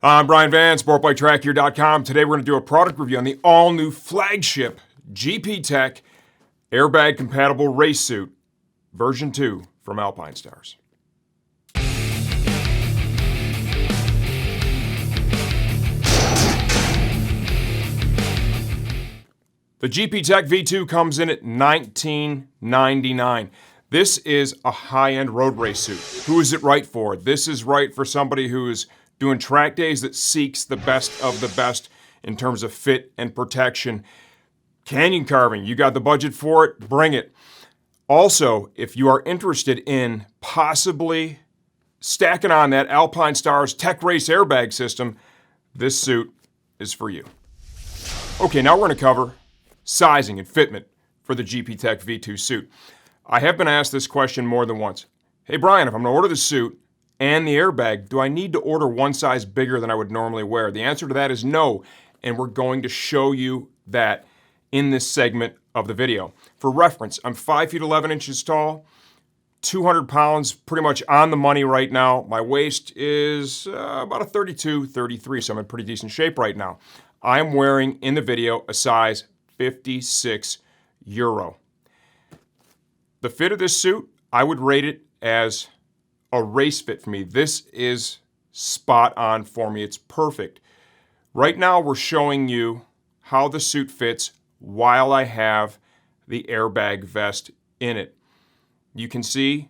I'm Brian Van, SportbikeTrackHere.com. Today we're going to do a product review on the all-new flagship GP Tech Airbag Compatible Race Suit, version 2 from Alpinestars. The GP Tech V2 comes in at $19.99. This is a high-end road race suit. Who is it right for? This is right for somebody who is doing track days that seeks the best of the best in terms of fit and protection. Canyon carving, you got the budget for it, bring it. Also, if you are interested in possibly stacking on that Alpinestars Tech Race Airbag system, this suit is for you. Okay, now we're going to cover sizing and fitment for the GP Tech V2 suit. I have been asked this question more than once. Hey Brian, if I'm going to order the suit and the airbag, do I need to order one size bigger than I would normally wear? The answer to that is no, and we're going to show you that in this segment of the video. For reference, I'm 5 feet 11 inches tall, 200 pounds, pretty much on the money right now. My waist is about a 32, 33, so I'm in pretty decent shape right now. I'm wearing, in the video, a size 56 euro. The fit of this suit, I would rate it as a race fit for me. This is spot on for me. It's perfect. Right now, we're showing you how the suit fits while I have the airbag vest in it. You can see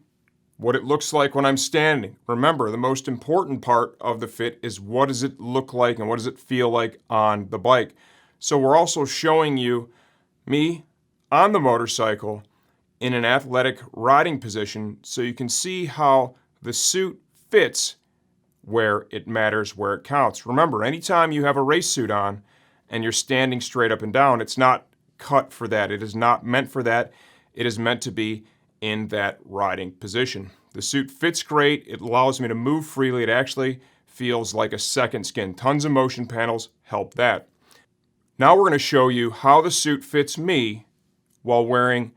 what it looks like when I'm standing. Remember, the most important part of the fit is what does it look like and what does it feel like on the bike. So we're also showing you me on the motorcycle in an athletic riding position so you can see how the suit fits where it matters, where it counts. Remember, anytime you have a race suit on and you're standing straight up and down, it's not cut for that. It is not meant for that. It is meant to be in that riding position. The suit fits great. It allows me to move freely. It actually feels like a second skin. Tons of motion panels help that. Now we're going to show you how the suit fits me while wearing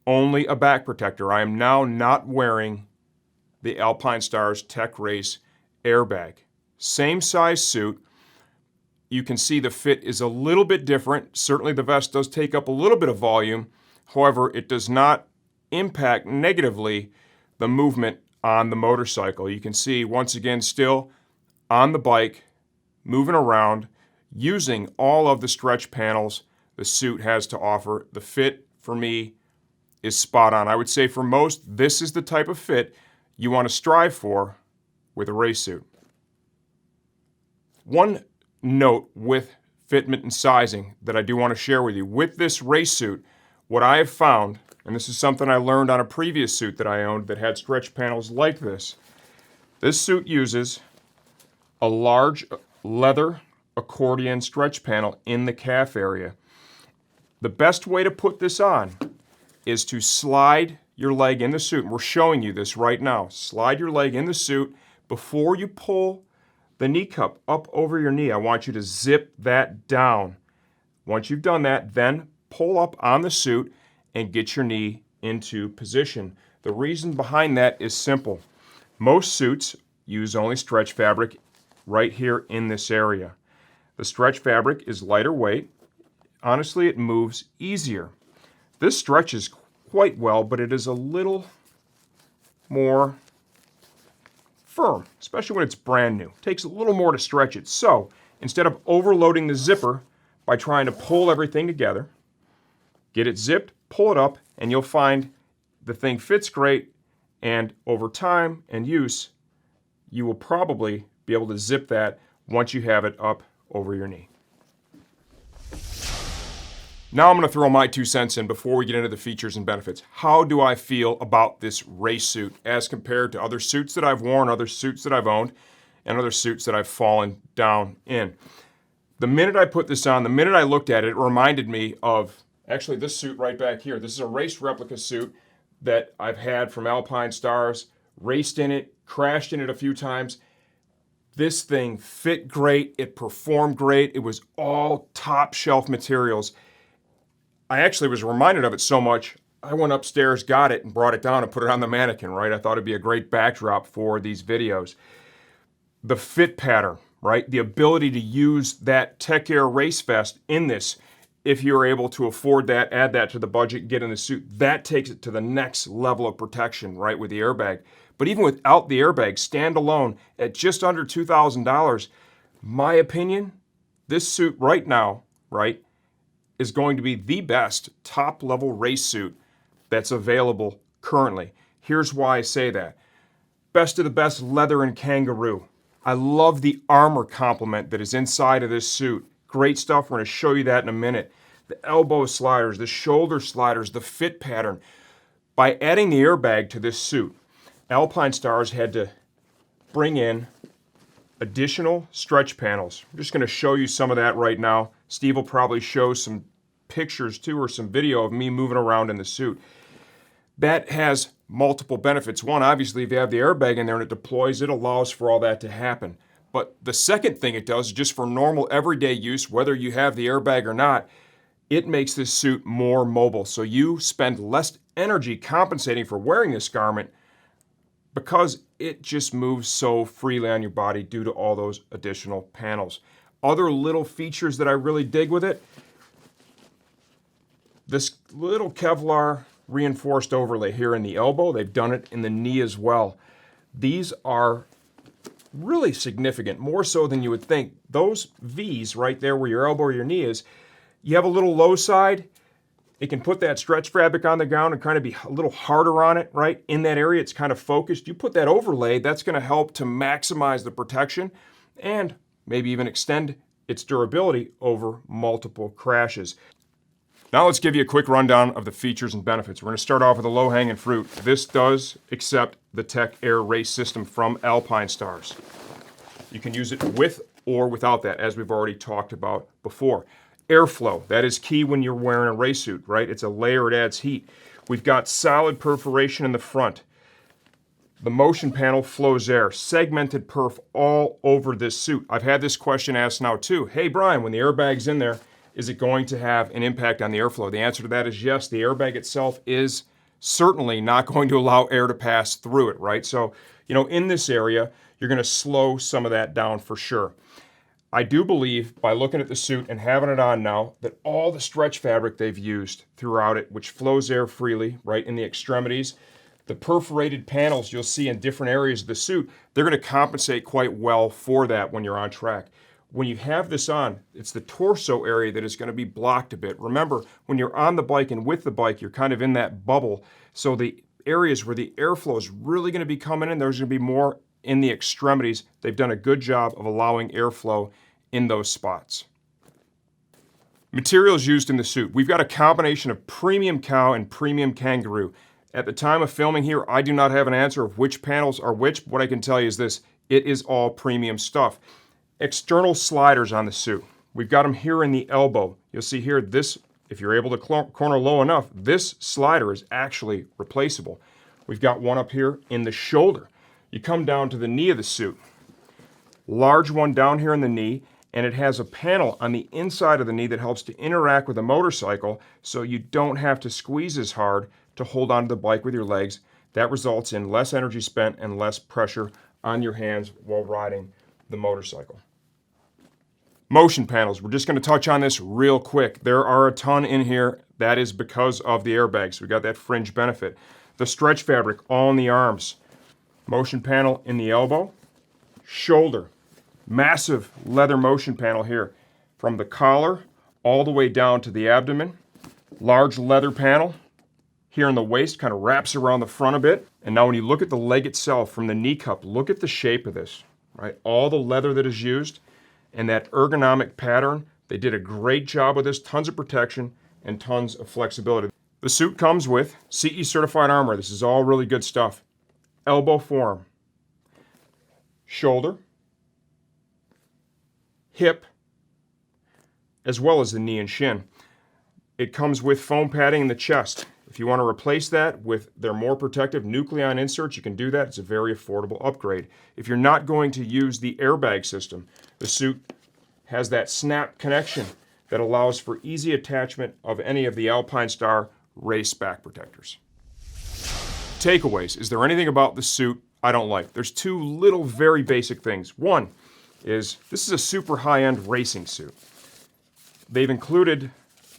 only a back protector. I am now not wearing the Alpinestars Tech Race Airbag. Same size suit. You can see the fit is a little bit different. Certainly the vest does take up a little bit of volume. However, it does not impact negatively the movement on the motorcycle. You can see, once again, still on the bike, moving around, using all of the stretch panels the suit has to offer. The fit, for me, is spot on. I would say for most, this is the type of fit you want to strive for with a race suit. One note with fitment and sizing that I do want to share with you. With this race suit, what I have found, and this is something I learned on a previous suit that I owned that had stretch panels like this suit uses a large leather accordion stretch panel in the calf area. The best way to put this on is to slide your leg in the suit. And we're showing you this right now. Slide your leg in the suit before you pull the knee cup up over your knee. I want you to zip that down. Once you've done that, then pull up on the suit and get your knee into position. The reason behind that is simple. Most suits use only stretch fabric right here in this area. The stretch fabric is lighter weight. Honestly, it moves easier. This stretches quite well, but it is a little more firm, especially when it's brand new. It takes a little more to stretch it. So instead of overloading the zipper by trying to pull everything together, get it zipped, pull it up, and you'll find the thing fits great, and over time and use, you will probably be able to zip that once you have it up over your knee. Now I'm going to throw my 2 cents in before we get into the features and benefits. How do I feel about this race suit as compared to other suits that I've worn, other suits that I've owned, and other suits that I've fallen down in? The minute I put this on, the minute I looked at it, it reminded me of actually this suit right back here. This is a race replica suit that I've had from Alpinestars, raced in it, crashed in it a few times. This thing fit great, it performed great, it was all top shelf materials. I actually was reminded of it so much, I went upstairs, got it, and brought it down and put it on the mannequin, right? I thought it'd be a great backdrop for these videos. The fit pattern, right? The ability to use that Tech Air race vest in this, if you're able to afford that, add that to the budget, get in the suit, that takes it to the next level of protection, right, with the airbag. But even without the airbag, standalone at just under $2,000, my opinion, this suit right now, right, is going to be the best top-level race suit that's available currently. Here's why I say that. Best of the best leather and kangaroo. I love the armor complement that is inside of this suit. Great stuff. We're going to show you that in a minute. The elbow sliders, the shoulder sliders, the fit pattern. By adding the airbag to this suit, Alpinestars had to bring in additional stretch panels. I'm just going to show you some of that right now. Steve will probably show some pictures too, or some video of me moving around in the suit. That has multiple benefits. One, obviously, if you have the airbag in there and it deploys, it allows for all that to happen. But the second thing it does is just for normal everyday use, whether you have the airbag or not, it makes this suit more mobile. So you spend less energy compensating for wearing this garment because it just moves so freely on your body due to all those additional panels. Other little features that I really dig with it, this little Kevlar reinforced overlay here in the elbow. They've done it in the knee as well. These are really significant, more so than you would think. Those V's right there where your elbow or your knee is, you have a little low side, it can put that stretch fabric on the ground and kind of be a little harder on it, right? In that area, it's kind of focused. You put that overlay, that's going to help to maximize the protection and maybe even extend its durability over multiple crashes. Now let's give you a quick rundown of the features and benefits. We're going to start off with the low-hanging fruit. This does accept the Tech Air race system from Alpinestars. You can use it with or without that, as we've already talked about before. Airflow, that is key when you're wearing a race suit, right? It's a layer, it adds heat. We've got solid perforation in the front. The motion panel flows air, segmented perf all over this suit. I've had this question asked now too. Hey Brian, when the airbag's in there, is it going to have an impact on the airflow? The answer to that is yes. The airbag itself is certainly not going to allow air to pass through it, right? So, in this area, you're going to slow some of that down for sure. I do believe, by looking at the suit and having it on now, that all the stretch fabric they've used throughout it, which flows air freely, right, in the extremities, the perforated panels you'll see in different areas of the suit, they're going to compensate quite well for that when you're on track. When you have this on, it's the torso area that is going to be blocked a bit. Remember, when you're on the bike and with the bike, you're kind of in that bubble. So the areas where the airflow is really going to be coming in, there's going to be more in the extremities. They've done a good job of allowing airflow in those spots. Materials used in the suit. We've got a combination of premium cow and premium kangaroo. At the time of filming here, I do not have an answer of which panels are which. What I can tell you is this: it is all premium stuff. External sliders on the suit. We've got them here in the elbow. You'll see here this, if you're able to corner low enough, this slider is actually replaceable. We've got one up here in the shoulder. You come down to the knee of the suit. Large one down here in the knee, and it has a panel on the inside of the knee that helps to interact with a motorcycle so you don't have to squeeze as hard to hold onto the bike with your legs. That results in less energy spent and less pressure on your hands while riding the motorcycle. Motion panels. We're just going to touch on this real quick. There are a ton in here. That is because of the airbags. We got that fringe benefit. The stretch fabric all in the arms. Motion panel in the elbow. Shoulder. Massive leather motion panel here. From the collar all the way down to the abdomen. Large leather panel here in the waist, kind of wraps around the front a bit. And now when you look at the leg itself from the knee cup, look at the shape of this, right? All the leather that is used and that ergonomic pattern. They did a great job with this. Tons of protection and tons of flexibility. The suit comes with CE certified armor. This is all really good stuff. Elbow forearm, shoulder, hip, as well as the knee and shin. It comes with foam padding in the chest. If you want to replace that with their more protective Nucleon inserts, you can do that. It's a very affordable upgrade. If you're not going to use the airbag system, the suit has that snap connection that allows for easy attachment of any of the Alpinestars race back protectors. Takeaways. Is there anything about the suit I don't like? There's two little very basic things. One, is this is a super high-end racing suit. They've included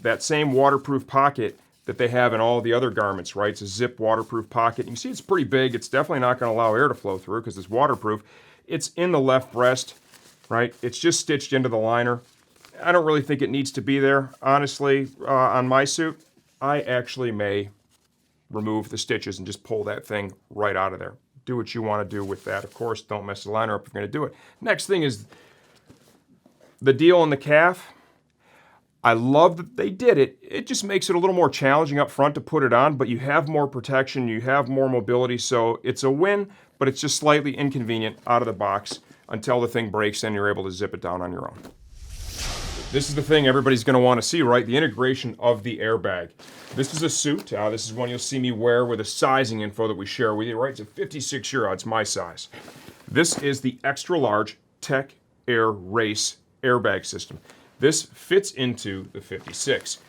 that same waterproof pocket that they have in all the other garments, right? It's a zip waterproof pocket. You can see it's pretty big. It's definitely not going to allow air to flow through because it's waterproof. It's in the left breast, right? It's just stitched into the liner. I don't really think it needs to be there, honestly, on my suit. I actually may remove the stitches and just pull that thing right out of there. Do what you want to do with that. Of course, don't mess the liner up if you're going to do it. Next thing is the deal on the calf. I love that they did it. It just makes it a little more challenging up front to put it on, but you have more protection, you have more mobility, so it's a win, but it's just slightly inconvenient out of the box until the thing breaks and you're able to zip it down on your own. This is the thing everybody's going to want to see, right? The integration of the airbag. This is a suit. This is one you'll see me wear with a sizing info that we share with you, right? It's a 56 euro. It's my size. This is the extra large Tech Air Race airbag system. This fits into the 56.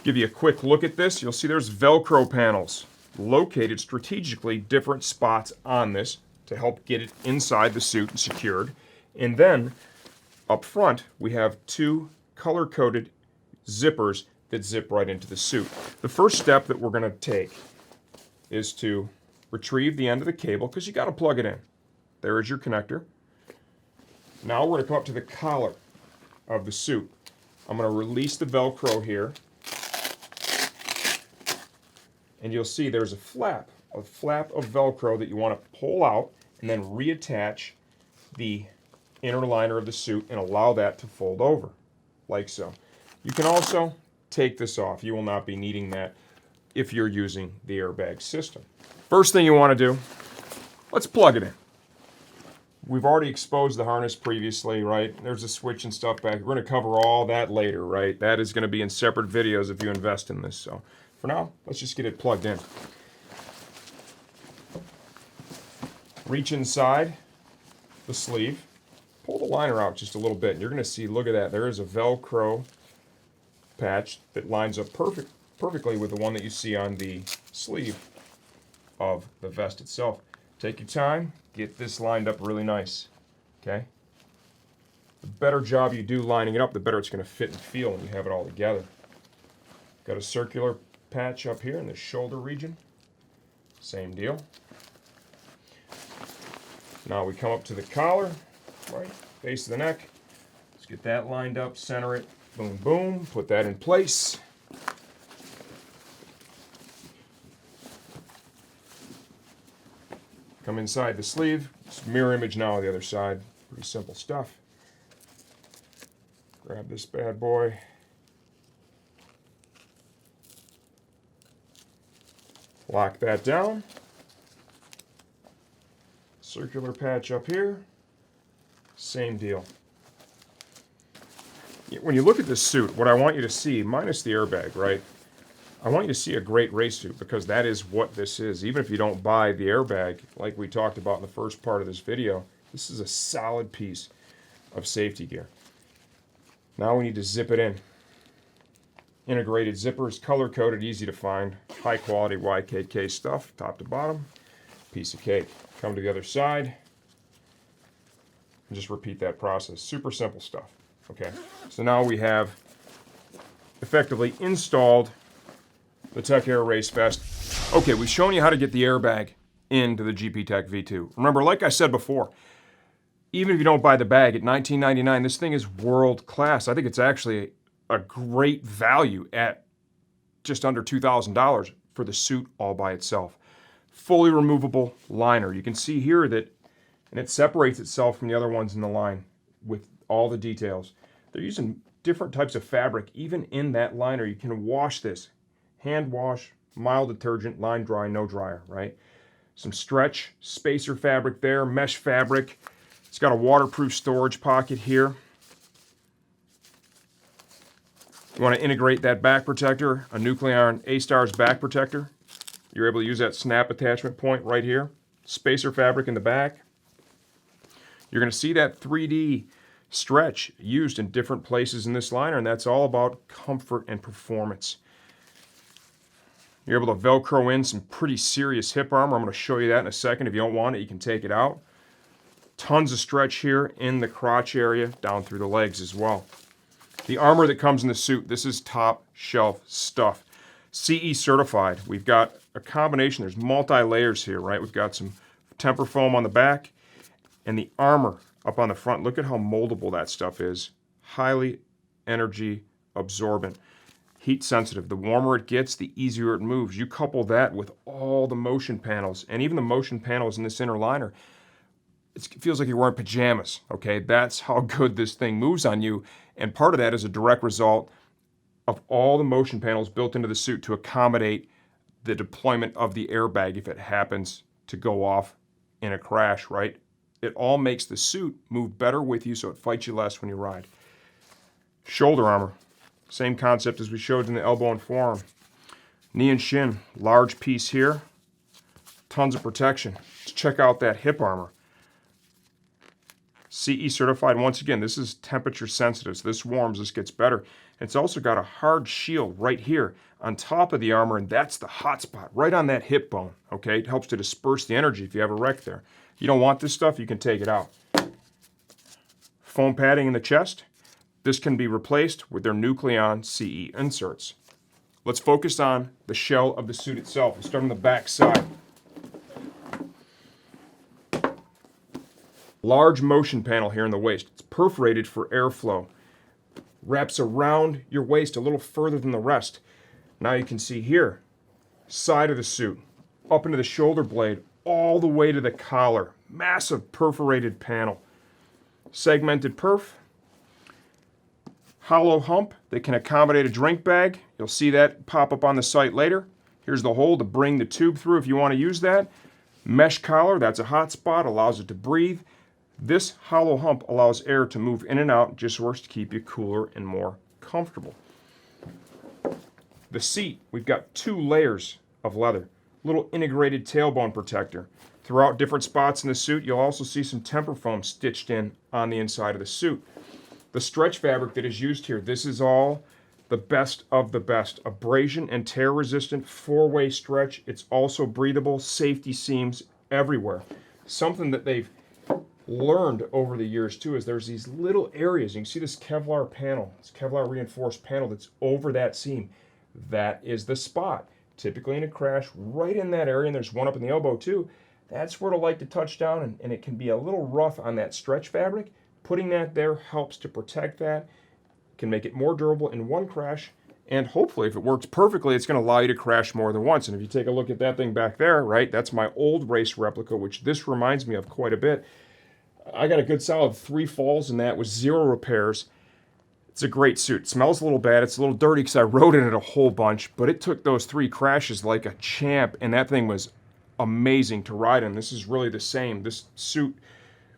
Give you a quick look at this. You'll see there's Velcro panels located strategically different spots on this to help get it inside the suit and secured. And then up front, we have two color-coded zippers that zip right into the suit. The first step that we're going to take is to retrieve the end of the cable because you got to plug it in. There is your connector. Now we're going to come up to the collar of the suit. I'm going to release the Velcro here, and you'll see there's a flap of Velcro that you want to pull out and then reattach the inner liner of the suit and allow that to fold over, like so. You can also take this off. You will not be needing that if you're using the airbag system. First thing you want to do, let's plug it in. We've already exposed the harness previously, right? There's a switch and stuff back. We're going to cover all that later, right? That is going to be in separate videos if you invest in this. So for now, let's just get it plugged in. Reach inside the sleeve. Pull the liner out just a little bit, and you're going to see, look at that. There is a Velcro patch that lines up perfectly with the one that you see on the sleeve of the vest itself. Take your time. Get this lined up really nice, okay? The better job you do lining it up, the better it's going to fit and feel when you have it all together. Got a circular patch up here in the shoulder region. Same deal. Now we come up to the collar, right, base of the neck. Let's get that lined up, center it, boom, boom, put that in place. Come inside the sleeve. It's mirror image now on the other side. Pretty simple stuff. Grab this bad boy. Lock that down. Circular patch up here. Same deal. When you look at this suit, what I want you to see, minus the airbag, right? I want you to see a great race suit because that is what this is. Even if you don't buy the airbag, like we talked about in the first part of this video, this is a solid piece of safety gear. Now we need to zip it in. Integrated zippers, color-coded, easy to find, high-quality YKK stuff, top to bottom, piece of cake. Come to the other side, and just repeat that process. Super simple stuff. Okay, so now we have effectively installed the Tech Air Race Vest. Okay, we've shown you how to get the airbag into the GP Tech V2. Remember, like I said before, even if you don't buy the bag at $19.99, this thing is world class. I think it's actually a great value at just under $2,000 for the suit all by itself. Fully removable liner. You can see here that, and it separates itself from the other ones in the line with all the details. They're using different types of fabric. Even in that liner, you can wash this. Hand wash, mild detergent, line dry, no dryer, right? Some stretch, spacer fabric there, mesh fabric. It's got a waterproof storage pocket here. You want to integrate that back protector, a Nucleon A-Stars back protector. You're able to use that snap attachment point right here. Spacer fabric in the back. You're going to see that 3D stretch used in different places in this liner, and that's all about comfort and performance. You're able to Velcro in some pretty serious hip armor. I'm going to show you that in a second. If you don't want it, you can take it out. Tons of stretch here in the crotch area, down through the legs as well. The armor that comes in the suit, this is top shelf stuff. CE certified. We've got a combination, there's multi-layers here, right? We've got some temper foam on the back and the armor up on the front. Look at how moldable that stuff is. Highly energy absorbent. Heat sensitive. The warmer it gets, the easier it moves. You couple that with all the motion panels, and even the motion panels in this inner liner, it feels like you're wearing pajamas, okay? That's how good this thing moves on you, and part of that is a direct result of all the motion panels built into the suit to accommodate the deployment of the airbag if it happens to go off in a crash, right? It all makes the suit move better with you so it fights you less when you ride. Shoulder armor, same concept as we showed in the elbow and forearm. Knee and shin, large piece here, tons of protection. Let's check out that hip armor. CE certified. Once again, this is temperature sensitive, so this warms, this gets better. It's also got a hard shield right here on top of the armor, and that's the hot spot, right on that hip bone, okay? It helps to disperse the energy if you have a wreck there. You don't want this stuff, you can take it out. Foam padding in the chest. This can be replaced with their Nucleon CE inserts. Let's focus on the shell of the suit itself. We'll start on the back side. Large motion panel here in the waist. It's perforated for airflow. Wraps around your waist a little further than the rest. Now you can see here, side of the suit, up into the shoulder blade, all the way to the collar. Massive perforated panel. Segmented perf. Hollow hump that can accommodate a drink bag. You'll see that pop up on the site later. Here's the hole to bring the tube through if you want to use that. Mesh collar, that's a hot spot, allows it to breathe. This hollow hump allows air to move in and out, just works to keep you cooler and more comfortable. The seat, we've got 2 layers of leather. Little integrated tailbone protector. Throughout different spots in the suit, you'll also see some temper foam stitched in on the inside of the suit. The stretch fabric that is used here, this is all the best of the best. Abrasion and tear resistant, 4-way stretch. It's also breathable, safety seams everywhere. Something that they've learned over the years too is there's these little areas. You can see this Kevlar panel, this Kevlar reinforced panel that's over that seam. That is the spot. Typically in a crash, right in that area, and there's one up in the elbow too. That's where it'll like to touch down, and it can be a little rough on that stretch fabric. Putting that there helps to protect that, can make it more durable in one crash, and hopefully if it works perfectly, it's going to allow you to crash more than once. And if you take a look at that thing back there, right, that's my old race replica, which this reminds me of quite a bit. I got a good solid 3 falls in that with 0 repairs. It's a great suit. It smells a little bad. It's a little dirty because I rode in it a whole bunch, but it took those 3 crashes like a champ, and that thing was amazing to ride in. This is really the same. This suit,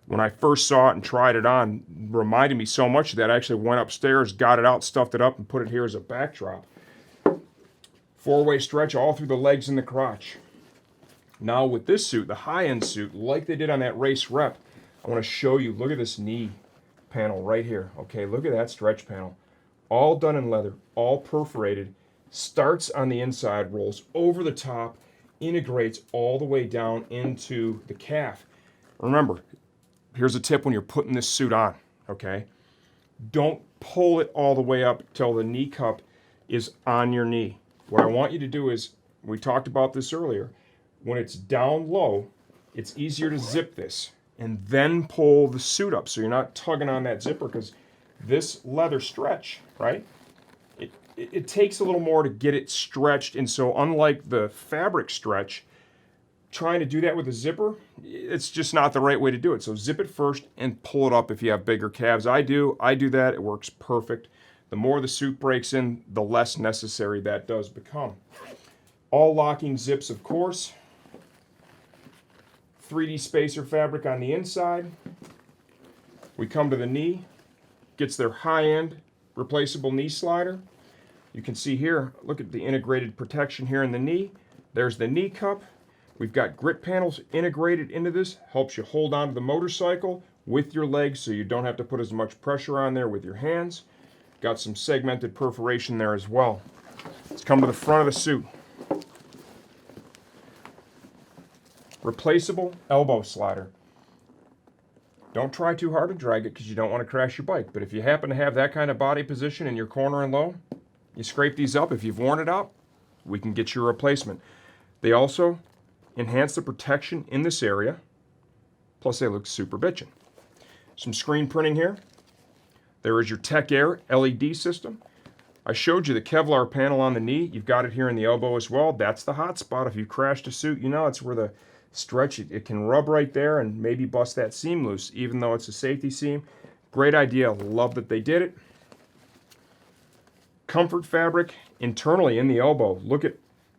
when I first saw it and tried it on, reminded me so much of that. I actually went upstairs, got it out, stuffed it up, and put it here as a backdrop. 4-way stretch all through the legs and the crotch. Now with this suit, the high-end suit, like they did on that race rep, I want to show you, look at this knee panel right here. Okay, look at that stretch panel. All done in leather, all perforated, starts on the inside, rolls over the top, integrates all the way down into the calf. Remember, here's a tip when you're putting this suit on, okay? Don't pull it all the way up till the knee cup is on your knee. What I want you to do is, we talked about this earlier, when it's down low, it's easier to zip this and then pull the suit up so you're not tugging on that zipper, because this leather stretch, right, it takes a little more to get it stretched, and so unlike the fabric stretch, trying to do that with a zipper, it's just not the right way to do it. So zip it first and pull it up if you have bigger calves. I do that, it works perfect. The more the suit breaks in, the less necessary that does become. All locking zips, of course. 3D spacer fabric on the inside. We come to the knee, gets their high-end replaceable knee slider. You can see here, look at the integrated protection here in the knee. There's the knee cup. We've got grip panels integrated into this, helps you hold on to the motorcycle with your legs so you don't have to put as much pressure on there with your hands. Got some segmented perforation there as well. Let's come to the front of the suit. Replaceable elbow slider. Don't try too hard to drag it because you don't want to crash your bike. But if you happen to have that kind of body position in your corner and low, you scrape these up. If you've worn it out, we can get you a replacement. They also enhance the protection in this area. Plus, they look super bitchin'. Some screen printing here. There is your Tech Air LED system. I showed you the Kevlar panel on the knee. You've got it here in the elbow as well. That's the hot spot. If you crashed a suit, you know it's where the stretch, it can rub right there and maybe bust that seam loose, even though it's a safety seam. Great idea. Love that they did it. Comfort fabric internally in the elbow. Look at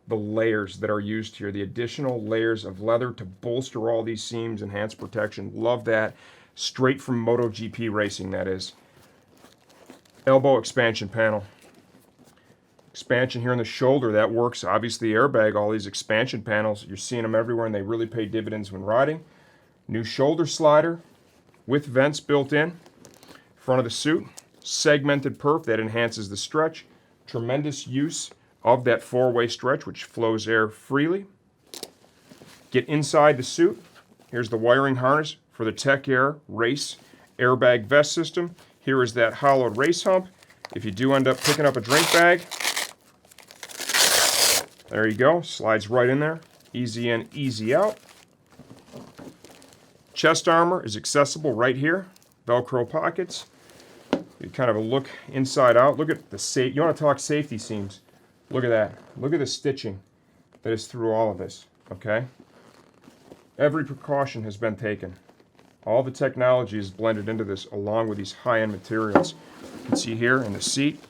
the layers that are used here. The additional layers of leather to bolster all these seams, enhance protection. Love that. Straight from MotoGP racing, that is. Elbow expansion panel. Expansion here in the shoulder, that works. Obviously, airbag, all these expansion panels, you're seeing them everywhere, and they really pay dividends when riding. New shoulder slider with vents built in. Front of the suit, segmented perf that enhances the stretch. Tremendous use of that four-way stretch, which flows air freely. Get inside the suit. Here's the wiring harness for the Tech Air Race Airbag Vest System. Here is that hollowed race hump. If you do end up picking up a drink bag, there you go, slides right in there. Easy in, easy out. Chest armor is accessible right here. Velcro pockets. You kind of a look inside out. Look at the you want to talk safety seams. Look at that. Look at the stitching that is through all of this, okay? Every precaution has been taken. All the technology is blended into this along with these high-end materials. You can see here in the seat,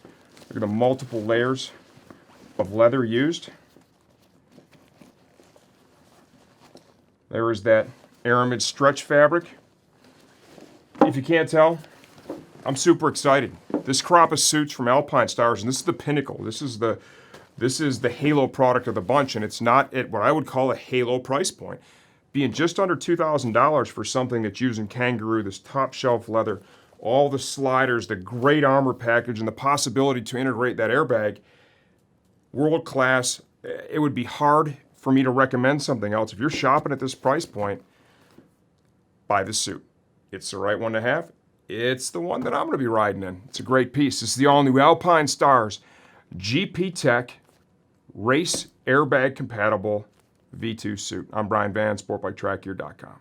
look at the multiple layers of leather used. There is that aramid stretch fabric. If you can't tell, I'm super excited. This crop of suits from Alpinestars, and this is the pinnacle. This is the halo product of the bunch, and it's not at what I would call a halo price point. Being just under $2,000 for something that's using Kangaroo, this top shelf leather, all the sliders, the great armor package, and the possibility to integrate that airbag, world class. It would be hard for me to recommend something else. If you're shopping at this price point, buy the suit. It's the right one to have. It's the one that I'm going to be riding in. It's a great piece. This is the all-new Alpinestars GP Tech Race Airbag Compatible V2 suit. I'm Brian Van, sportbiketrackgear.com.